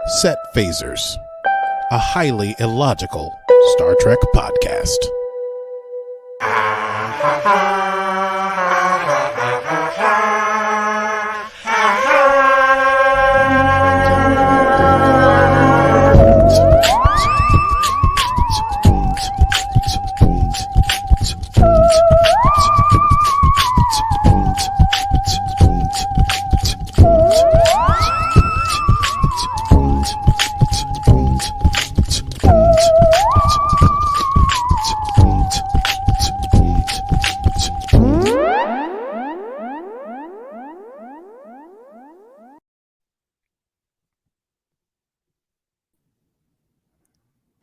Set Phasers, a highly illogical Star Trek podcast.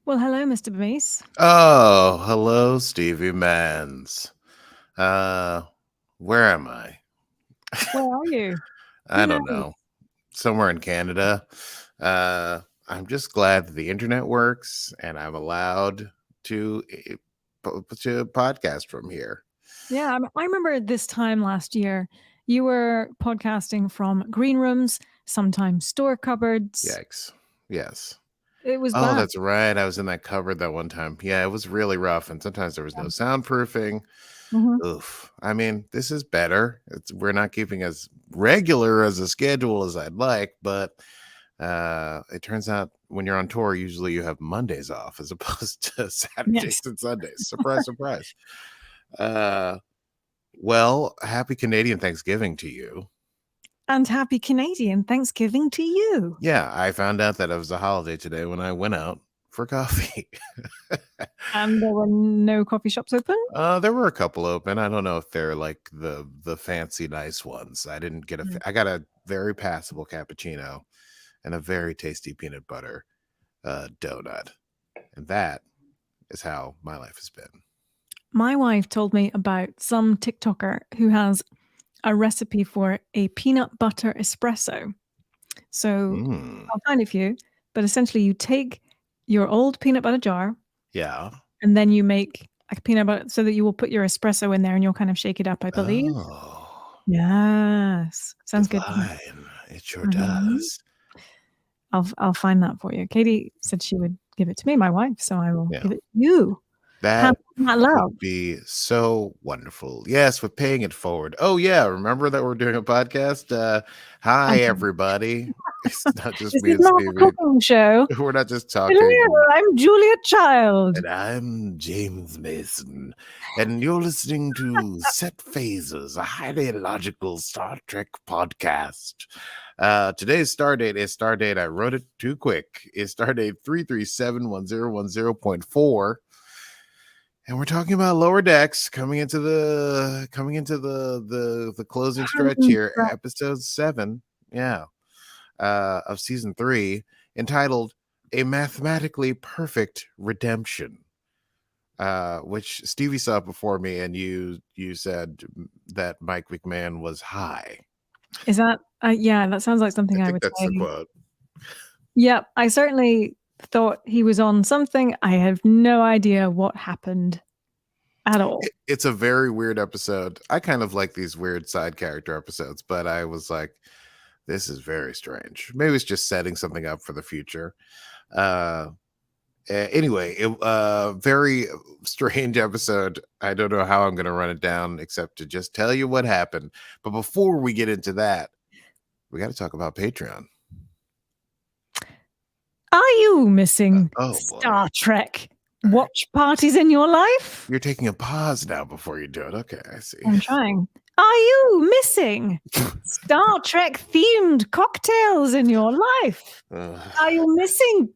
Well, hello, Mr. Bernice. Oh, hello, Stevie Mans. Where am I? Where are you? I don't know. Somewhere in Canada. I'm just glad that the internet works and I'm allowed to podcast from here. Yeah, I remember this time last year, you were podcasting from green rooms, sometimes store cupboards. Yikes. Yes. It was Oh, bad. that's right. I was in that cupboard that one time. Yeah, it was really rough. And sometimes there was no soundproofing. Mhm. Oof. I mean, this is better. We're not keeping as regular as a schedule as I'd like, but it turns out when you're on tour, usually you have Mondays off as opposed to Saturdays and Sundays. Surprise, surprise. Well, happy Canadian Thanksgiving to you. And happy Canadian Thanksgiving to you. Yeah, I found out that it was a holiday today when I went out for coffee. And there were no coffee shops open? There were a couple open. I don't know if they're like the fancy nice ones. I didn't get I got a very passable cappuccino and a very tasty peanut butter donut. And that is how my life has been. My wife told me about some TikToker who has a recipe for a peanut butter espresso. So I'll find it for you. But essentially you take your old peanut butter jar. Yeah. And then you make a peanut butter so that you will put your espresso in there and you'll kind of shake it up, I believe. Oh. Yes. Sounds divine. Good. It sure does. I'll find that for you. Katie said she would give it to me, my wife, so I will give it to you. That would be so wonderful. Yes, with paying it forward. Oh, yeah. Remember that we're doing a podcast? Hi, everybody. It's not just me and Stevie. A cooking show. We're not just talking. Hello, I'm Julia Child. And I'm James Mason. And you're listening to Set Phasers, a highly illogical Star Trek podcast. Today's stardate is stardate. I wrote it too quick. It's stardate 3371010.4. And we're talking about Lower Decks coming into the closing stretch here, episode 7, of season 3, entitled "A Mathematically Perfect Redemption," which Stevie saw before me, and you said that Mike McMahon was high. Is that yeah? That sounds like something I would that's say. The quote. Yep, I certainly thought he was on something. I have no idea what happened at all. It's a very weird episode. I kind of like these weird side character episodes, but I was like, this is very strange. Maybe it's just setting something up for the future. Anyway, very strange episode. I don't know how I'm going to run it down except to just tell you what happened. But before we get into that, we got to talk about Patreon. Are you missing Star Trek watch parties in your life? You're taking a pause now before you do it. Okay, I see. I'm trying. Are you missing Star Trek themed cocktails in your life? Are you missing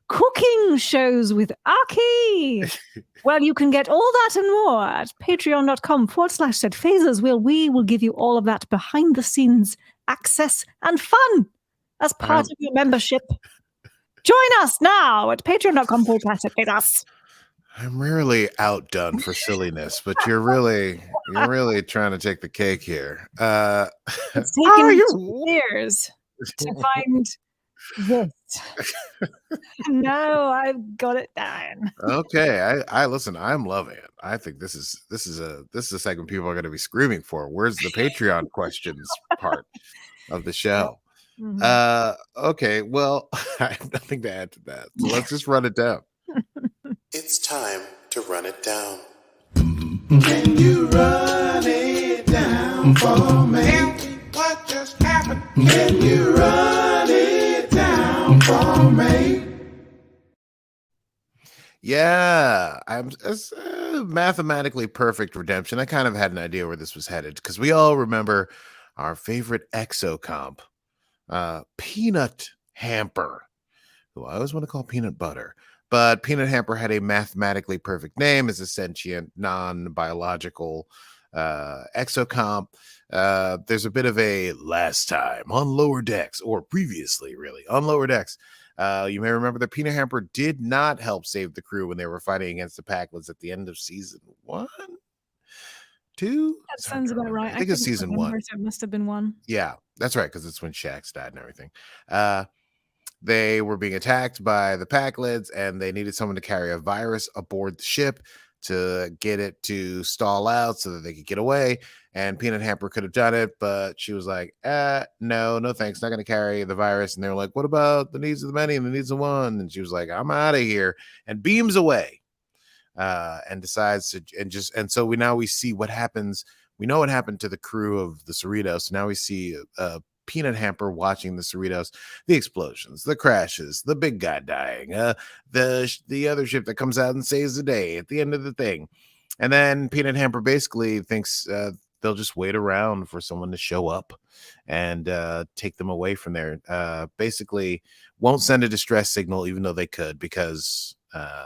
cooking shows with Aki? Well, you can get all that and more at patreon.com/setphasers, where we will give you all of that behind the scenes access and fun as part of your membership. Join us now at patreon.com/setphasers. I'm rarely outdone for silliness, but you're really trying to take the cake here. It's taken 2 years to find this. No, I've got it down. Okay, I listen. I'm loving it. I think this is a segment people are going to be screaming for. Where's the Patreon questions part of the show? Okay, well, I have nothing to add to that. So let's just run it down. It's time to run it down. Can you run it down for me? What just happened? Can you run it down for me? Yeah, it's mathematically perfect redemption. I kind of had an idea where this was headed because we all remember our favorite exocomp, Peanut Hamper, who I always want to call Peanut Butter. But Peanut Hamper had a mathematically perfect name as a sentient, non-biological exocomp. There's a bit of a last time on Lower Decks, or previously, really, on Lower Decks. You may remember that Peanut Hamper did not help save the crew when they were fighting against the Packlets at the end of season 1, 2. That sounds about right. I think it's season 1. So it must have been 1. Yeah, that's right, because it's when Shax died and everything. They were being attacked by the Packlets, and they needed someone to carry a virus aboard the ship to get it to stall out so that they could get away. And Peanut Hamper could have done it, but she was like, no thanks, not going to carry the virus. And they were like, what about the needs of the many and the needs of one? And she was like, I'm out of here, and beams away. And decides to, and so we see what happens. We know what happened to the crew of the Cerritos. So now we see Peanut Hamper watching the Cerritos, the explosions, the crashes, the big guy dying, the other ship that comes out and saves the day at the end of the thing. And then Peanut Hamper basically thinks they'll just wait around for someone to show up and take them away from there. Basically won't send a distress signal, even though they could, because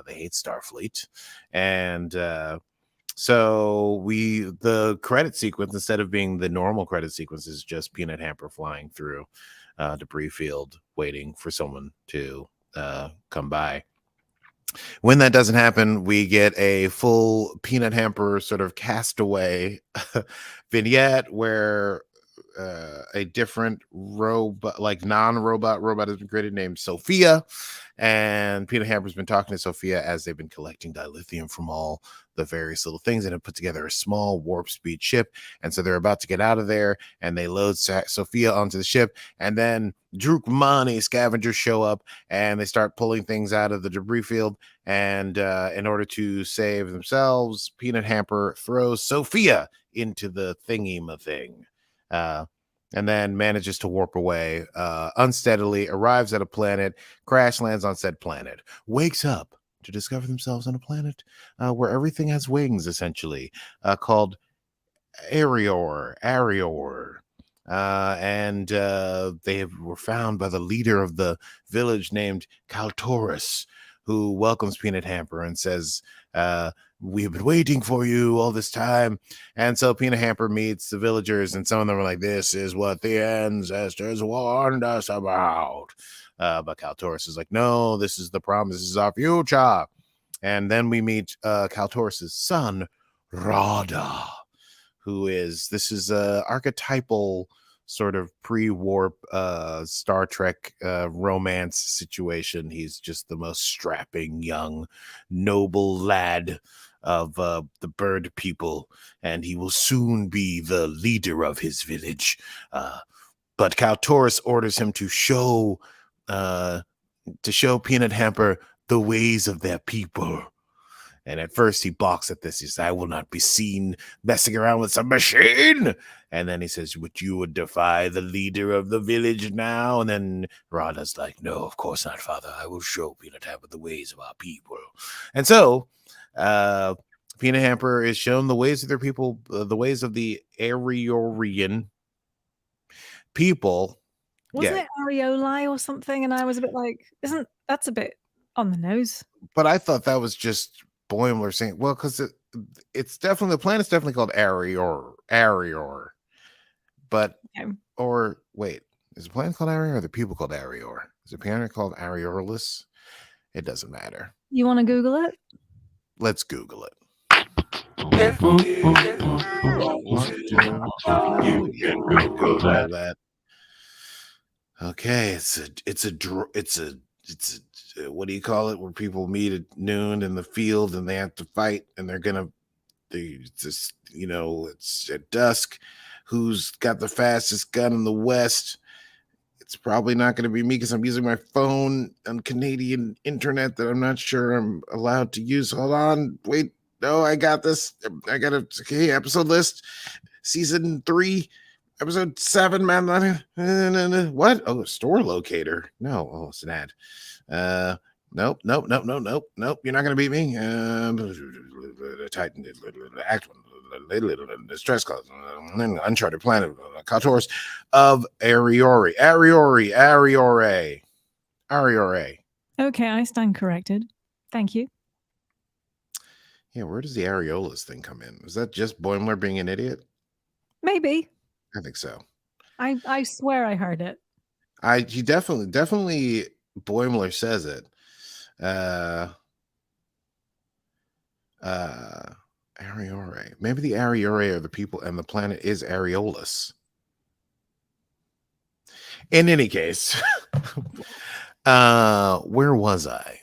they hate Starfleet. And so the credit sequence, instead of being the normal credit sequence, is just Peanut Hamper flying through debris field, waiting for someone to come by. When that doesn't happen, we get a full Peanut Hamper sort of castaway vignette where a different robot, like non-robot robot, has been created named Sophia, and Peanut Hamper's been talking to Sophia as they've been collecting dilithium from all the various little things and have put together a small warp speed ship. And so they're about to get out of there, and they load Sophia onto the ship, and then Drukmani scavengers show up and they start pulling things out of the debris field. And in order to save themselves, Peanut Hamper throws Sophia into the thingy-ma thing. And then manages to warp away unsteadily, arrives at a planet, crash lands on said planet, wakes up to discover themselves on a planet where everything has wings, essentially, called Arior. And they were found by the leader of the village named Kaltoris, who welcomes Peanut Hamper and says, we've been waiting for you all this time. And so Peanut Hamper meets the villagers, and some of them are like, this is what the ancestors warned us about. But Kaltoris is like, no, this is the promise. This is our future. And then we meet Kaltoris' son, Rada, this is a archetypal sort of pre-warp Star Trek romance situation. He's just the most strapping young noble lad of the bird people, and he will soon be the leader of his village. But Kaltoris orders him to show Peanut Hamper the ways of their people. And at first he balks at this. He says, I will not be seen messing around with some machine. And then he says, would you defy the leader of the village now? And then Rada's like, no, of course not, father. I will show Peanut Hamper the ways of our people. And so Peanut Hamper is shown the ways of their people, the ways of the Ariorian people. Wasn't it Areoli or something? And I was a bit like, that's a bit on the nose? But I thought that was just Boimler saying, well, because it's definitely, the planet's definitely called Arior. But, okay. Or wait, is the planet called Arior or the people called Arior? Is the planet called Ariorless? It doesn't matter. You want to Google it? Let's Google it. Okay, it's a what do you call it, where people meet at noon in the field and they have to fight, and it's at dusk. Who's got the fastest gun in the West? It's probably not going to be me because I'm using my phone on Canadian internet that I'm not sure I'm allowed to use. Hold on. Wait. No, I got this. I got a episode list. Season 3, episode 7, man. What? Oh, store locator. No. Oh, it's an ad. Nope. You're not going to beat me. Titan. Act one. Stress cause uncharted planet Kator's of Ariore. Okay, I stand corrected. Thank you. Yeah, where does the areolas thing come in? Is that just Boimler being an idiot? Maybe. I think so. I swear I heard it. He definitely Boimler says it. Ariore. Maybe the Ariore are the people and the planet is Areolus. In any case, where was I?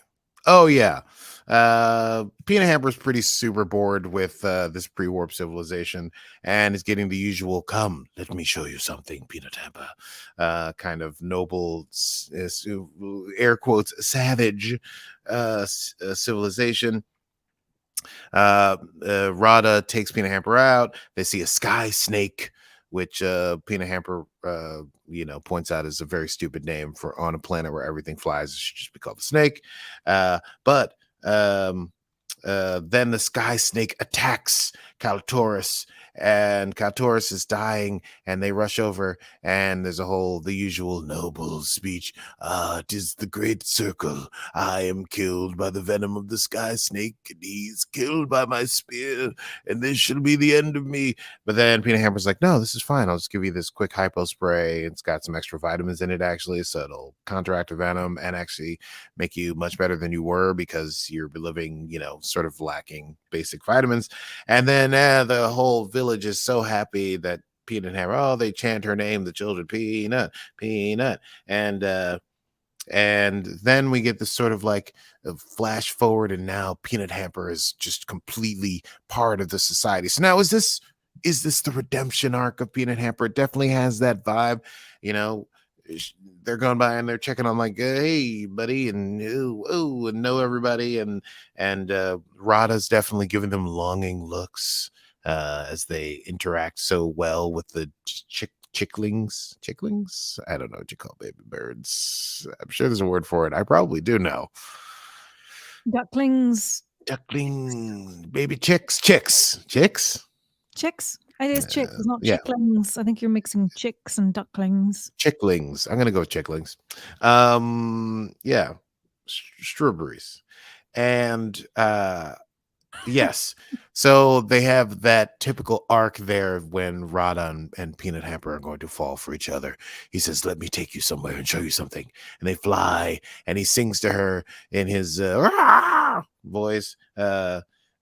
Oh yeah. Peanut Hamper's pretty super bored with this pre-warp civilization and is getting the usual "come, let me show you something, Peanut Hamper" kind of noble, air quotes, savage civilization. Rada takes Peanut Hamper out. They see a sky snake, which Peanut Hamper points out is a very stupid name for on a planet where everything flies. It should just be called the snake. But then the sky snake attacks Kaltoris, and Kaltoris is dying, and they rush over, and there's the usual noble speech. "'Tis the great circle. I am killed by the venom of the sky snake, and he's killed by my spear, and this shall be the end of me." But then Peanut Hamper's like, "No, this is fine. I'll just give you this quick hypo spray. It's got some extra vitamins in it, actually, so it'll counteract the venom and actually make you much better than you were because you're living, sort of lacking basic vitamins." And then the whole village is so happy that Peanut Hamper, they chant her name, the children, Peanut, and then we get this sort of like a flash forward, and now Peanut Hamper is just completely part of the society. So now is this the redemption arc of Peanut Hamper? It definitely has that vibe. They're going by and they're checking on like, "Hey, buddy," and and know everybody, and Rada's definitely giving them longing looks as they interact so well with the chicklings. I don't know what you call baby birds. I'm sure there's a word for it. I probably do know. Ducklings. Baby chicks. It is chicks, not chicklings. I think you're mixing chicks and ducklings. Chicklings. I'm gonna go with chicklings. Strawberries. And yes. So they have that typical arc there when Rada and Peanut Hamper are going to fall for each other. He says, "Let me take you somewhere and show you something." And they fly, and he sings to her in his voice.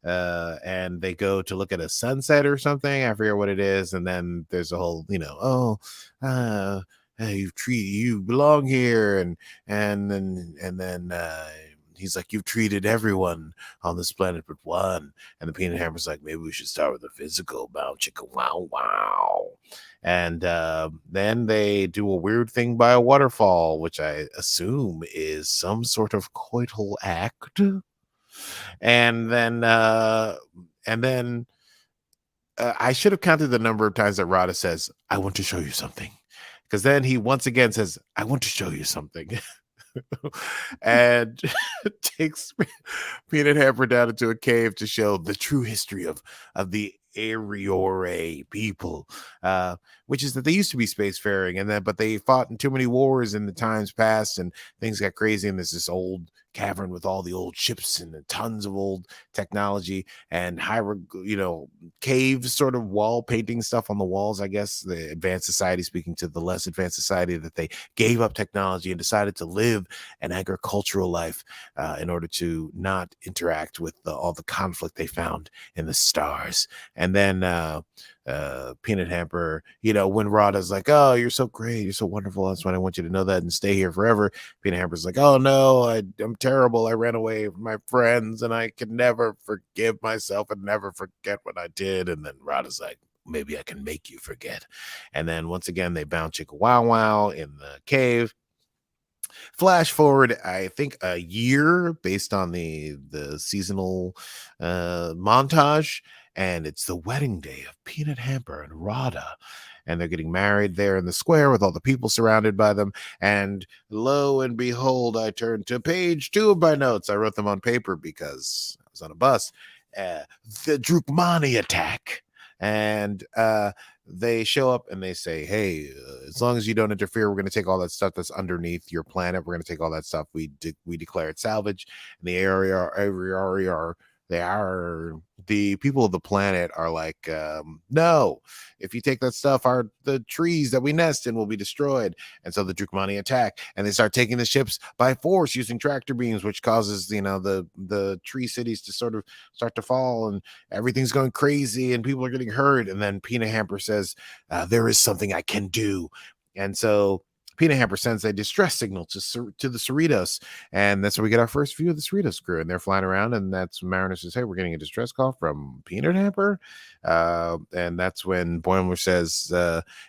And they go to look at a sunset or something. I forget what it is. And then there's a whole, you belong here. And then he's like, "You've treated everyone on this planet but one." And the Peanut Hamper's like, "Maybe we should start with the physical. Bow, chicka, wow, wow." And then they do a weird thing by a waterfall, which I assume is some sort of coital act. And then I should have counted the number of times that Rada says, "I want to show you something," because then he once again says, "I want to show you something." And takes Peanut Hamper down into a cave to show the true history of the Ariore people, which is that they used to be spacefaring, but they fought in too many wars in the times past, and things got crazy, and there's this old cavern with all the old ships and tons of old technology and caves, sort of wall painting stuff on the walls. I guess the advanced society speaking to the less advanced society, that they gave up technology and decided to live an agricultural life in order to not interact with all the conflict they found in the stars. And then Peanut Hamper, when Rada's like, "Oh, you're so great, you're so wonderful, that's why I want you to know that and stay here forever," Peanut Hamper's like, "Oh no, I'm terrible. I ran away from my friends and I can never forgive myself and never forget what I did." And then Rada's like, maybe I can make you forget. And then once again, they bound Chicka Wow Wow in the cave. Flash forward, I think, a year based on the seasonal montage, and it's the wedding day of Peanut Hamper and Rada, and they're getting married there in the square with all the people surrounded by them. And lo and behold, I turned to page 2 of my notes. I wrote them on paper because I was on a bus. The Drukmani attack, and they show up and they say, hey, as long as you don't interfere, we're going to take all that stuff that's underneath your planet. We're going to take all that stuff. We declare it salvage. And the people of the planet are like, no, if you take that stuff, the trees that we nest in will be destroyed. And so the Drukmani attack, and they start taking the ships by force using tractor beams, which causes, the tree cities to sort of start to fall, and everything's going crazy and people are getting hurt. And then Peanut Hamper says, there is something I can do. And so Peanut Hamper sends a distress signal to the Cerritos, and that's where we get our first view of the Cerritos crew, and they're flying around, and that's when Mariner says, hey, we're getting a distress call from Peanut Hamper, and that's when Boimler says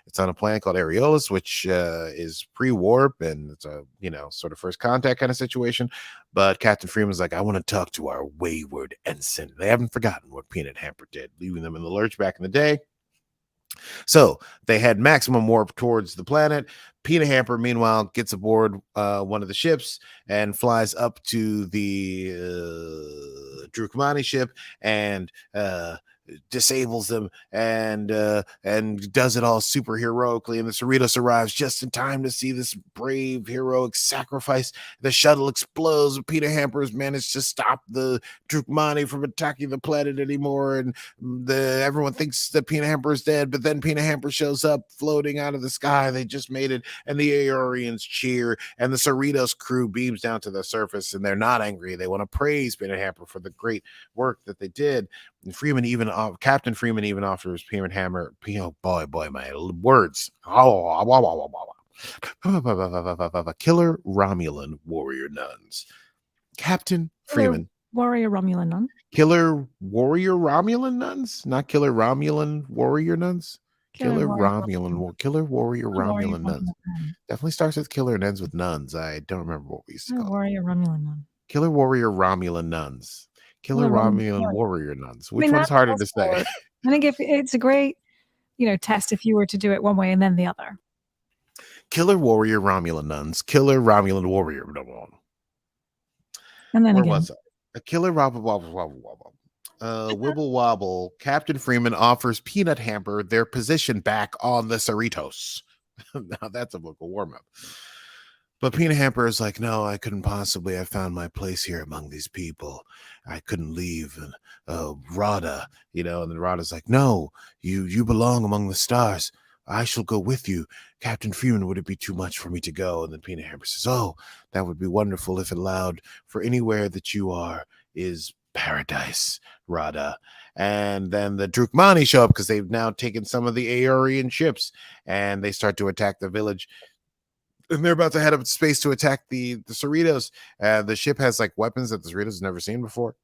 it's on a planet called Areolis, which is pre-warp, and it's a sort of first contact kind of situation. But Captain Freeman's like, I want to talk to our wayward ensign. They haven't forgotten what Peanut Hamper did, leaving them in the lurch back in the day. So they had maximum warp towards the planet. Peanut Hamper, meanwhile, gets aboard one of the ships and flies up to the Drukmani ship and disables them and does it all super heroically. And the Cerritos arrives just in time to see this brave heroic sacrifice. The shuttle explodes. Peanut Hamper has managed to stop the Drukmani from attacking the planet anymore, and everyone thinks that Peanut Hamper is dead, but then Peanut Hamper shows up floating out of the sky. They just made it, and the Aeorians cheer, and the Cerritos crew beams down to the surface, and they're not angry. They want to praise Peanut Hamper for the great work that they did. And Captain Freeman even offers Peanut Hammer, boy, my words. Killer Romulan warrior nuns. Captain Freeman. Warrior Romulan nun. Killer warrior Romulan nuns? Not killer Romulan warrior nuns? Killer warrior Romulan nuns. Definitely starts with killer and ends with nuns. I don't remember what we used to call Warrior Romulan nun. Killer warrior Romulan nuns. Killer Romulan warrior nuns. Which one's harder to say? I think if it's a great, test if you were to do it one way and then the other. Killer warrior Romulan nuns. Killer Romulan warrior. And then where again. was it? A killer wobble. Wibble wobble. Captain Freeman offers Peanut Hamper their position back on the Cerritos. Now that's a vocal warm up. But Peanut Hamper is like, no, I couldn't possibly. I found my place here among these people. I couldn't leave. And Rada, and then Rada's like, no, you belong among the stars. I shall go with you. Captain Freeman, would it be too much for me to go? And then Peanut Hamper says, oh, that would be wonderful if it allowed, for anywhere that you are is paradise, Rada. And then the Drukmani show up because they've now taken some of the Aeorian ships, and they start to attack the village. And they're about to head up to space to attack the Cerritos. The ship has like weapons that the Cerritos has never seen before.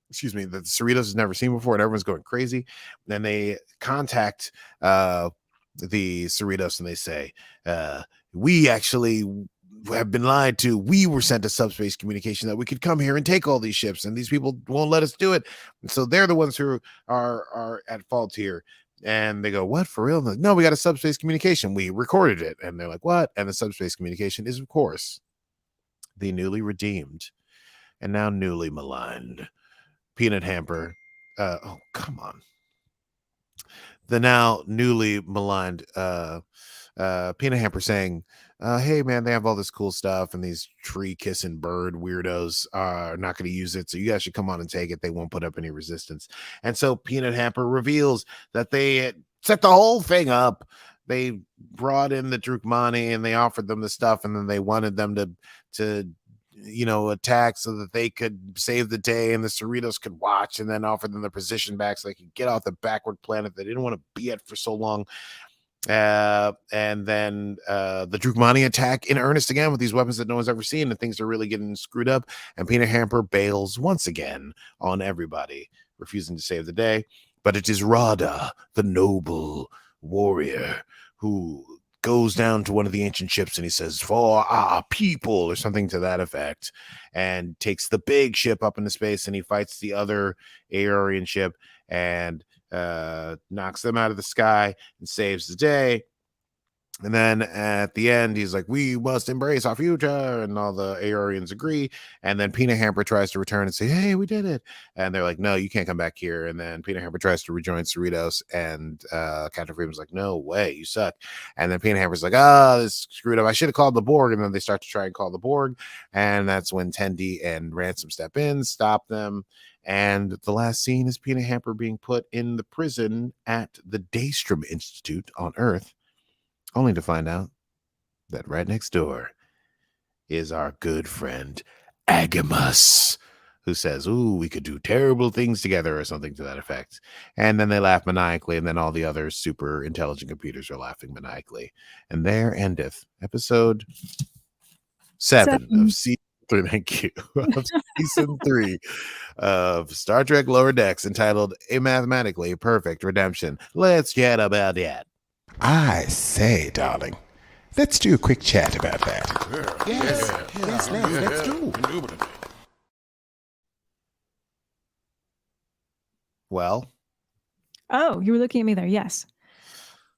Excuse me, that the Cerritos has never seen before, and everyone's going crazy. And they contact the Cerritos, and they say, we actually have been lied to. We were sent a subspace communication that we could come here and take all these ships, and these people won't let us do it. And so they're the ones who are at fault here. And they go, what, for real? Like, no, we got a subspace communication. We recorded it. And they're like, what? And the subspace communication is, of course, the newly redeemed and now newly maligned Peanut Hamper. Oh, come on. The now newly maligned Peanut Hamper saying, hey, man, they have all this cool stuff, and these tree-kissing bird weirdos are not going to use it, so you guys should come on and take it. They won't put up any resistance. And so Peanut Hamper reveals that they set the whole thing up. They brought in the Drukmani, and they offered them the stuff, and then they wanted them to attack so that they could save the day, and the Cerritos could watch, and then offer them the position back so they could get off the backward planet they didn't want to be at for so long. And then the Drukmani attack in earnest again with these weapons that no one's ever seen, and things are really getting screwed up. And Peanut Hamper bails once again on everybody, refusing to save the day. but it is Rada, the noble warrior, who goes down to one of the ancient ships and he says, "For our people," or something to that effect, and takes the big ship up into space, and he fights the other Aeorian ship and knocks them out of the sky and saves the day. And then at the end, he's like, "We must embrace our future," and all the Aeorians agree. And then Peanut Hamper tries to return and say, "Hey, we did it." And they're like, "No, you can't come back here." And then Peanut Hamper tries to rejoin Cerritos, and Captain Freeman's like, "No way, you suck." And then Peanut Hamper's like, "Oh, this screwed up. I should have called the Borg." And then they start to try and call the Borg. And that's when Tendi and Ransom step in, stop them. And the last scene is Peanut Hamper being put in the prison at the Daystrom Institute on Earth, only to find out that right next door is our good friend Agamus, who says, "Ooh, we could do terrible things together," or something to that effect. And then they laugh maniacally, and then all the other super intelligent computers are laughing maniacally. And there endeth episode 7 of season 3. Thank you. Of season 3 of Star Trek Lower Decks, entitled "A Mathematically Perfect Redemption." Let's chat about that. I say, darling, let's do a quick chat about that. Yes, let's do. Well, Oh, you were looking at me there. Yes.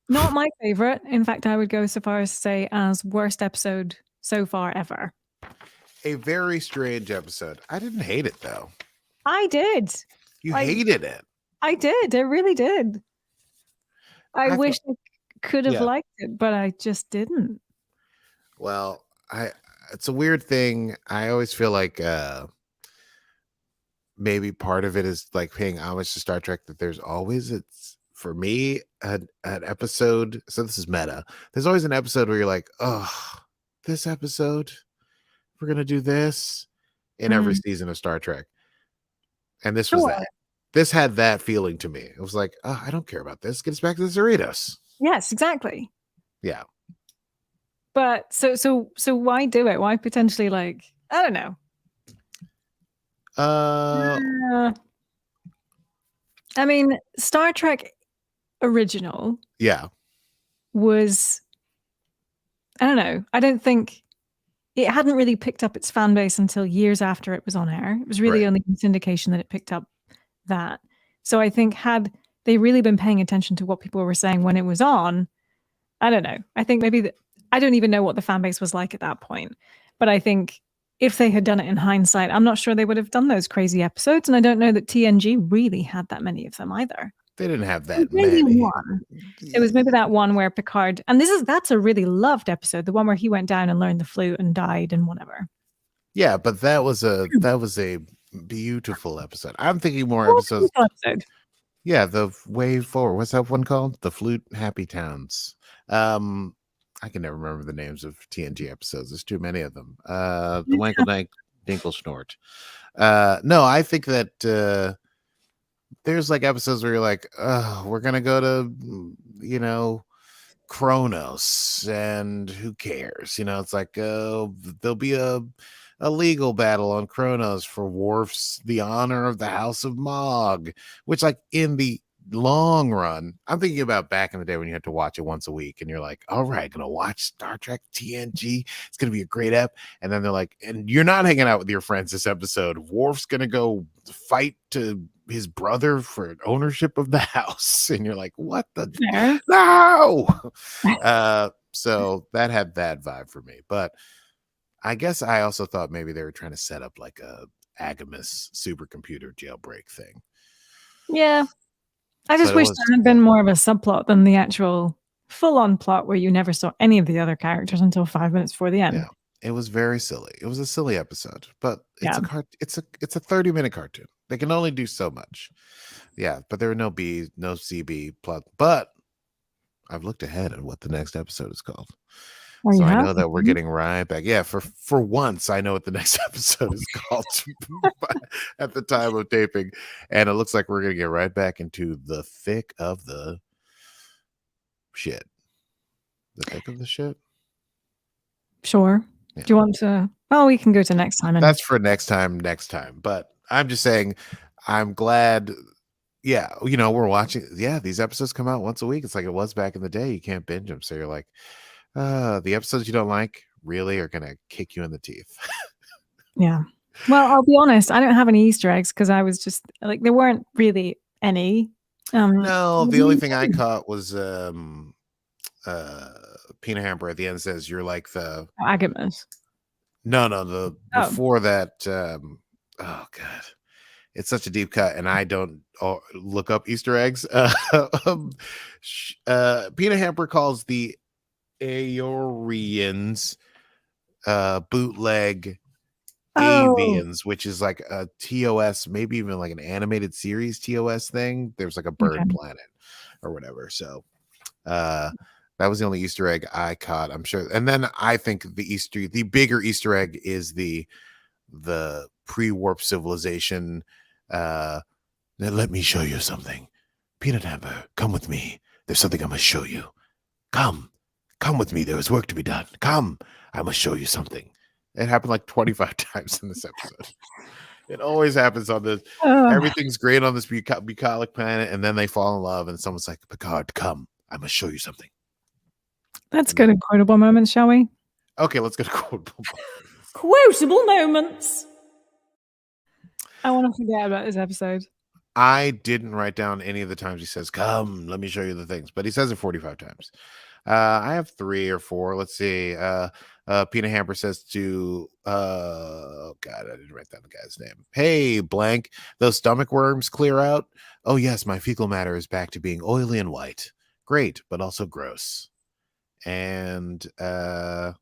Not my favorite. In fact, I would go so far as to say as worst episode so far ever. a very strange episode. I didn't hate it, though. I did. You I- hated it. I did. I really did. I wish I could have Yeah. liked it, but I just didn't. Well, it's a weird thing. I always feel like maybe part of it is like paying homage to Star Trek, that there's always, it's for me, an episode. So this is meta. There's always an episode where you're like, "Oh, this episode, we're gonna do this," in every season of Star Trek. And this was Sure. that. This had that feeling to me. It was like, "Oh, I don't care about this. Get us back to the Cerritos." Yes, exactly. Yeah. But so why do it? Why potentially, like, I don't know. I mean, Star Trek original Yeah. was, I don't know. I don't think it hadn't really picked up its fan base until years after it was on air. It was really Right. only in syndication that it picked up that. So I think had they really been paying attention to what people were saying when it was on, I don't know. I think maybe I don't even know what the fan base was like at that point. But I think if they had done it in hindsight, I'm not sure they would have done those crazy episodes. And I don't know that TNG really had that many of them either. They didn't have that Maybe many. one. It was maybe that one where Picard, and that's a really loved episode, the one where he went down and learned the flute and died and whatever. Yeah, but that was a beautiful episode. I'm thinking more What episodes. episode? Yeah, the Way Forward. What's that one called? The Flute Happy Towns. I can never remember the names of TNG episodes. There's too many of them. The Wankel Dinkle Snort. No, I think that there's like episodes where you're like, "Oh, we're gonna go to, Kronos, and who cares?" It's like, there'll be a legal battle on Kronos for Worf's the honor of the House of Mog, which, like, in the long run, I'm thinking about back in the day when you had to watch it once a week, and you're like, "All right, gonna watch Star Trek TNG. It's gonna be a great ep." And then they're like, "And you're not hanging out with your friends this episode. Worf's gonna go fight to his brother for ownership of the house," and you're like, "What the Fair. no?" So that had that vibe for me, but I guess I also thought maybe they were trying to set up like a Agamus supercomputer jailbreak thing. Yeah. I just But it wish was- there had been more of a subplot than the actual full-on plot where you never saw any of the other characters until 5 minutes before the end. Yeah. It was very silly. It was a silly episode, but Yeah. it's a 30-minute cartoon. They can only do so much. Yeah, but there were no B, no CB plot. But I've looked ahead at what the next episode is called. Oh, So you I have? know that we're getting right back. Yeah, for once, I know what the next episode is called at the time of taping. And it looks like we're going to get right back into the thick of the shit. The thick of the shit? Sure. Yeah. Do you want to? Oh, we can go to next time. And That's for next time. But I'm just saying, I'm glad yeah, we're watching. Yeah, these episodes come out once a week. It's like it was back in the day. You can't binge them. So you're like, the episodes you don't like really are going to kick you in the teeth. Yeah. Well, I'll be honest. I don't have any Easter eggs because I was just like, there weren't really any. No, the only thing I caught was Peanut Hamper at the end says you're like the Agamas. No, before that. Oh god, it's such a deep cut, and I don't look up Easter eggs. Peanut Hamper calls the Aorians bootleg avians, which is like a TOS, maybe even like an animated series TOS thing. There's like a bird planet or whatever. So that was the only Easter egg I caught, I'm sure. And then I think the bigger Easter egg is the pre-warp civilization. Let me show you something. Peanut Hamper, come with me. There's something I must show you. Come with me. There is work to be done. Come, I must show you something. It happened like 25 times in this episode. It always happens on this. Everything's great on this bucolic planet, and then they fall in love, and someone's like, Picard, come. I must show you something. Let's go to quotable moments, shall we? Okay, let's go to quotable moments. Quotable moments. I want to forget about this episode. I didn't write down any of the times he says, come, let me show you the things, but he says it 45 times. I have 3 or 4. Let's see. Peanut Hamper says to oh god, I didn't write down the guy's name. Hey, blank, those stomach worms clear out. Oh yes, my fecal matter is back to being oily and white. Great, but also gross. And there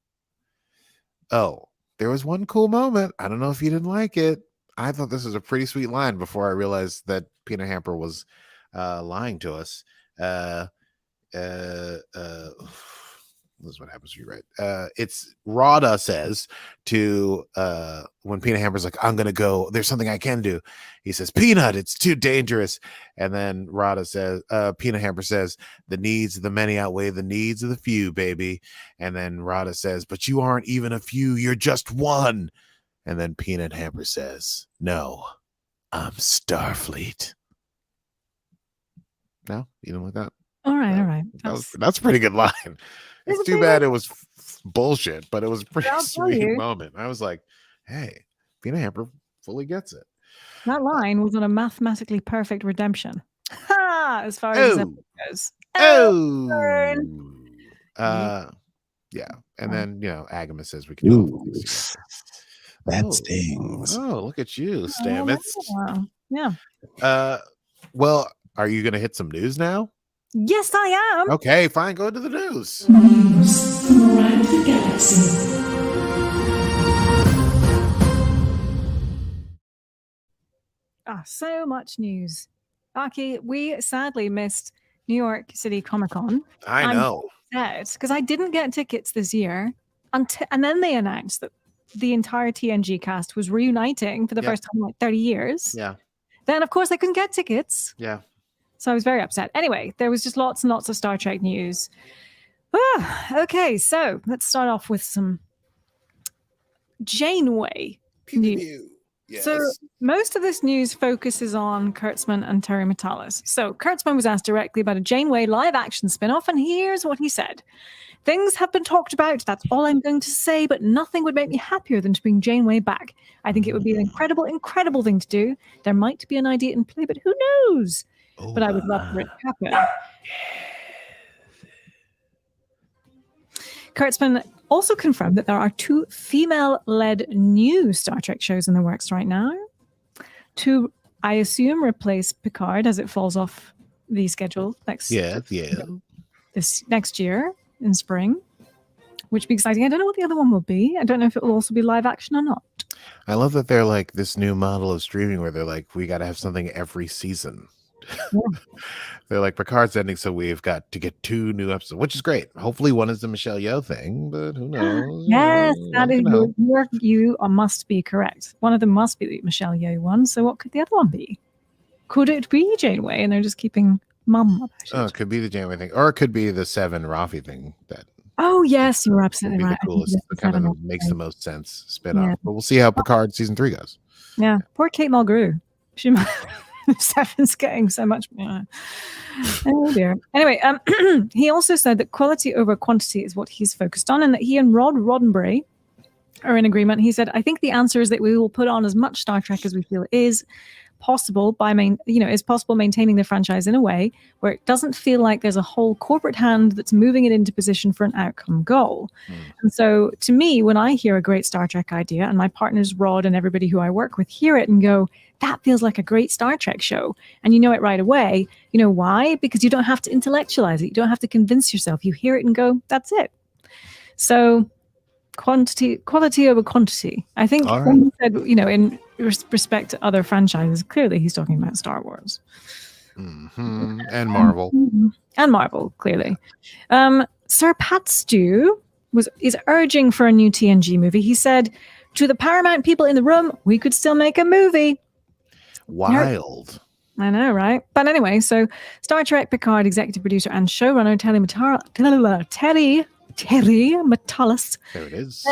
was one cool moment. I don't know if you didn't like it. I thought this was a pretty sweet line before I realized that Peanut Hamper was lying to us. This is what happens when you write. It's Rada says to when Peanut Hamper's like, I'm gonna go, there's something I can do. He says, Peanut, it's too dangerous. And then Rada says, Peanut Hamper says, the needs of the many outweigh the needs of the few, baby. And then Rada says, but you aren't even a few, you're just one. And then Peanut Hamper says, no, I'm Starfleet. No, you don't like that? All right. That's a pretty good line. It's too bad it was bullshit, but it was a pretty sweet moment. I was like, hey, Peanut Hamper fully gets it. That line was on a mathematically perfect redemption. Ha! As far as it goes. Yeah. And then, Agama says we can do things together. That stings. Oh, look at you, Stamets. Yeah. Well, are you going to hit some news now? Yes, I am. Okay, fine. Go to the news. News from around the galaxy. So much news. Aki, we sadly missed New York City Comic Con. I know. Because I didn't get tickets this year. And then they announced that the entire TNG cast was reuniting for the first time in like 30 years. Yeah. Then, of course, I couldn't get tickets. Yeah. So I was very upset. Anyway, there was just lots and lots of Star Trek news. Okay, so let's start off with some Janeway news. Yes. So most of this news focuses on Kurtzman and Terry Metalis. So Kurtzman was asked directly about a Janeway live-action spin-off, and here's what he said. Things have been talked about. That's all I'm going to say, but nothing would make me happier than to bring Janeway back. I think it would be an incredible, incredible thing to do. There might be an idea in play, but who knows? But I would love for it to happen. Kurtzman also confirmed that there are 2 female-led new Star Trek shows in the works right now. To, I assume, replace Picard as it falls off the schedule this next year in spring, which would be exciting. I don't know what the other one will be. I don't know if it will also be live action or not. I love that they're like this new model of streaming where they're like, we got to have something every season. Yeah. They're like, Picard's ending, so we've got to get 2 new episodes, which is great. Hopefully one is the Michelle Yeoh thing, but who knows? Yes, that is you must be correct. One of them must be the Michelle Yeoh one. So what could the other one be? Could it be Janeway and they're just keeping mum about it? Oh, it could be the Janeway thing, or it could be the 7 Rafi thing. Oh yes, you're absolutely right. The coolest. It kind of makes the most sense spin off. But we'll see how Picard season 3 goes. Yeah, poor Kate Mulgrew. She might. Seven's getting so much. Oh dear. Anyway, he also said that quality over quantity is what he's focused on, and that he and Rod Roddenberry are in agreement. He said, "I think the answer is that we will put on as much Star Trek as we feel is possible maintaining the franchise in a way where it doesn't feel like there's a whole corporate hand that's moving it into position for an outcome goal." And so to me, when I hear a great Star Trek idea, and my partners Rod and everybody who I work with hear it and go, that feels like a great Star Trek show, and you know it right away. You know why? Because you don't have to intellectualize it. You don't have to convince yourself. You hear it and go, that's it. So quality over quantity. I think when he said, in respect to other franchises, clearly he's talking about Star Wars. And Marvel. And Marvel, clearly. Sir Pat Stew is urging for a new TNG movie. He said, to the Paramount people in the room, we could still make a movie. Wild. I know, right? But anyway, so Star Trek Picard executive producer and showrunner Terry Matalas There it is.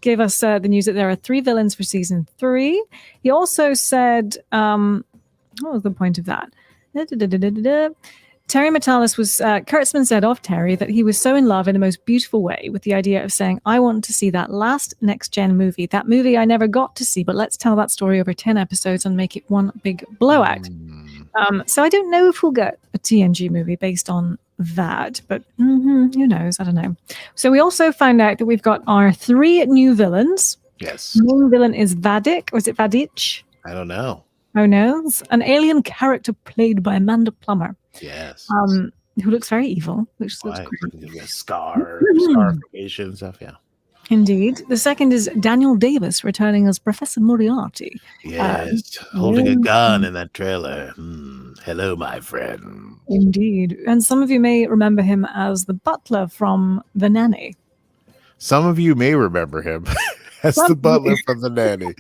gave us the news that there are 3 villains for season 3. He also said, what was the point of that? Terry Matalas was, Kurtzman said of Terry that he was so in love in the most beautiful way with the idea of saying, I want to see that last next-gen movie, that movie I never got to see, but let's tell that story over 10 episodes and make it one big blowout. So I don't know if we'll get a TNG movie based on that, but who knows? I don't know. So we also found out that we've got our 3 new villains. Yes. The main villain is Vadik. Was it Vadich? I don't know. Oh no, it's an alien character played by Amanda Plummer. Yes. Who looks very evil. Which looks great. Scarification stuff, yeah. Indeed. The second is Daniel Davis returning as Professor Moriarty. Yes, holding a gun in that trailer. Hello, my friend. Indeed. And some of you may remember him as the butler from The Nanny. Some of you may remember him as the butler from The Nanny.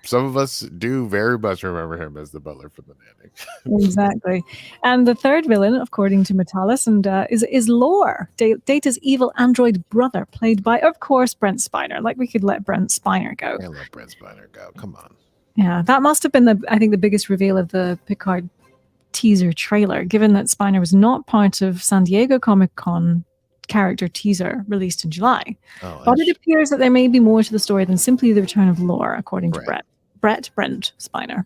Some of us do very much remember him as the butler from The Nanny. Exactly. And the third villain, according to Matalas, is Lore, Data's evil android brother, played by, of course, Brent Spiner. Like, we could let Brent Spiner go. I let Brent Spiner go. Come on. Yeah, that must have been the biggest reveal of the Picard teaser trailer, given that Spiner was not part of San Diego Comic-Con character teaser released in July. But it appears that there may be more to the story than simply the return of Lore, according to Brent Spiner.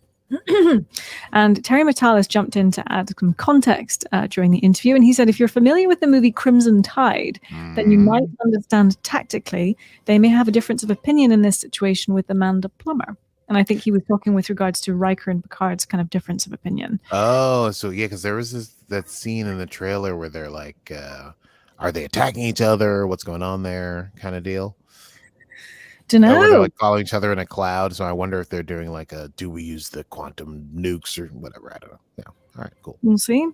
And Terry Matalas jumped in to add some context during the interview, and he said, if you're familiar with the movie Crimson Tide, then you might understand tactically they may have a difference of opinion in this situation with Amanda Plummer. And I think he was talking with regards to Riker and Picard's kind of difference of opinion. Oh, so yeah, because there was that scene in the trailer where they're like, are they attacking each other? What's going on there? Kind of deal. Don't know. They're like calling each other in a cloud. So I wonder if they're doing like do we use the quantum nukes or whatever? I don't know. Yeah. All right, cool. We'll see.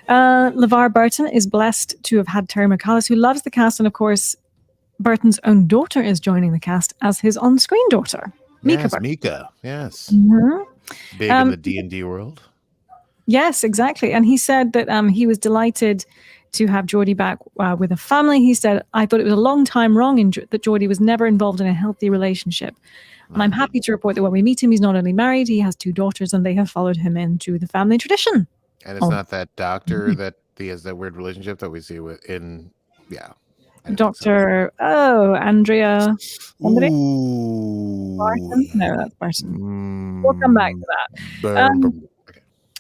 LeVar Burton is blessed to have had Terry McAuliffe, who loves the cast. And of course, Burton's own daughter is joining the cast as his on-screen daughter. Mika. Yes. Big in the D&D world. Yes, exactly. And he said that he was delighted to have Geordie back with a family. He said, I thought it was a long time wrong that Geordie was never involved in a healthy relationship. And I'm happy to report that when we meet him, he's not only married, he has 2 daughters, and they have followed him into the family tradition. And it's not that doctor that he has that weird relationship that we see Dr. Andrea. Ooh. Barton? No, that's Barton. We'll come back to that.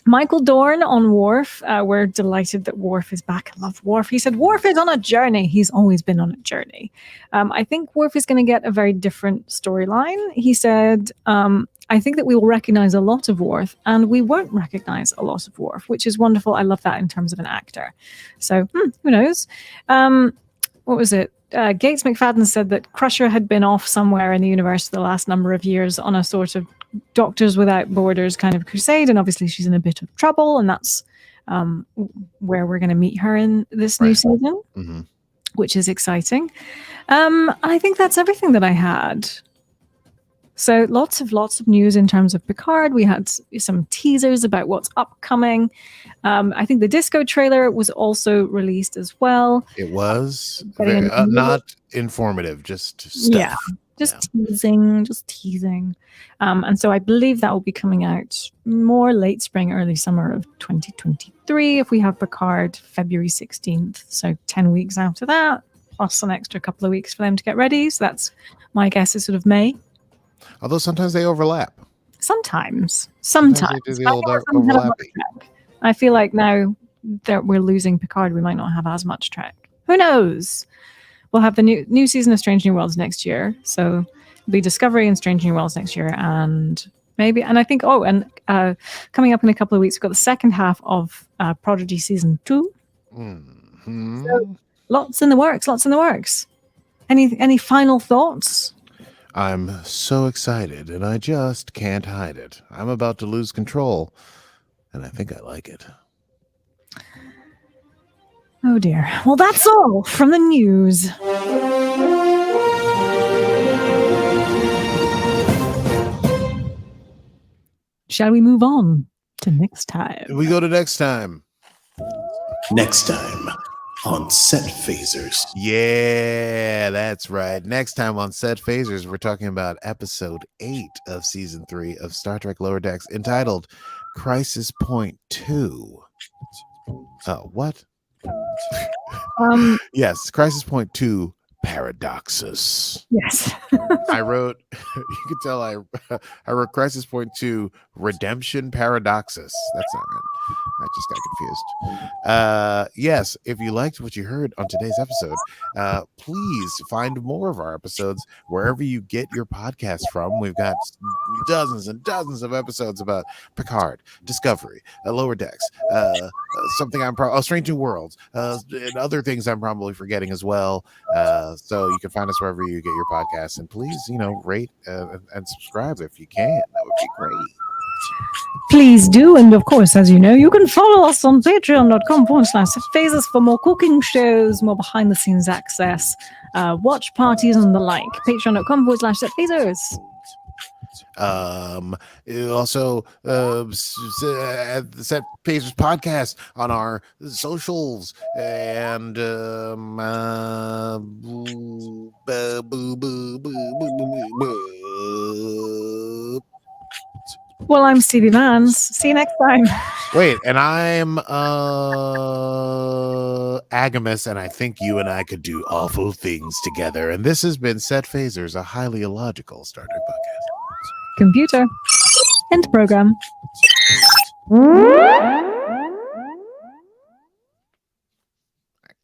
Michael Dorn on Worf. We're delighted that Worf is back. I love Worf. He said, Worf is on a journey. He's always been on a journey. I think Worf is going to get a very different storyline. He said, I think that we will recognize a lot of Worf and we won't recognize a lot of Worf, which is wonderful. I love that in terms of an actor. So who knows? What was it? Gates McFadden said that Crusher had been off somewhere in the universe for the last number of years on a sort of Doctors Without Borders kind of crusade, and obviously she's in a bit of trouble, and that's where we're going to meet her in this new season, which is exciting. I think that's everything that I had. So lots of news in terms of Picard. We had some teasers about what's upcoming. I think the disco trailer was also released as well. It was not informative, just stuff. Just teasing. And so I believe that will be coming out more late spring, early summer of 2023 if we have Picard February 16th. So 10 weeks after that, plus an extra couple of weeks for them to get ready. So that's my guess is sort of May. Although sometimes they overlap. Sometimes. They do the old overlapping. I feel like now that we're losing Picard, we might not have as much Trek. Who knows? We'll have the new season of Strange New Worlds next year. So it'll be Discovery and Strange New Worlds next year. And I think, coming up in a couple of weeks, we've got the second half of Prodigy Season 2. Mm-hmm. So lots in the works. Any final thoughts? I'm so excited, and I just can't hide it. I'm about to lose control, and I think I like it. Oh dear. Well, that's all from the news. Shall we move on to next time? We go to next time. Next time on Set Phasers. Yeah, that's right. Next time on Set Phasers, we're talking about episode 8 of season 3 of Star Trek Lower Decks, entitled Crisis Point 2. What? Yes, Crisis Point 2 Paradoxus. Yes. I wrote, you could tell I wrote Crisis Point 2 Redemption Paradoxus. That's not right. I just got confused. Yes, if you liked what you heard on today's episode, please find more of our episodes wherever you get your podcasts from. We've got dozens and dozens of episodes about Picard, Discovery, Lower Decks, something Strange New Worlds, and other things I'm probably forgetting as well. So you can find us wherever you get your podcasts, and please, rate and subscribe if you can. That would be great. Please do. And of course, as you know, you can follow us on patreon.com/phasers for more cooking shows, more behind the scenes access, watch parties and the like. Patreon.com/phasers. Also, Set Phasers podcast on our socials and Well, I'm Stevie Vance. See you next time. Wait, and I'm Agamus, and I think you and I could do awful things together. And this has been Set Phasers, a highly illogical Star Trek podcast. Computer. End program.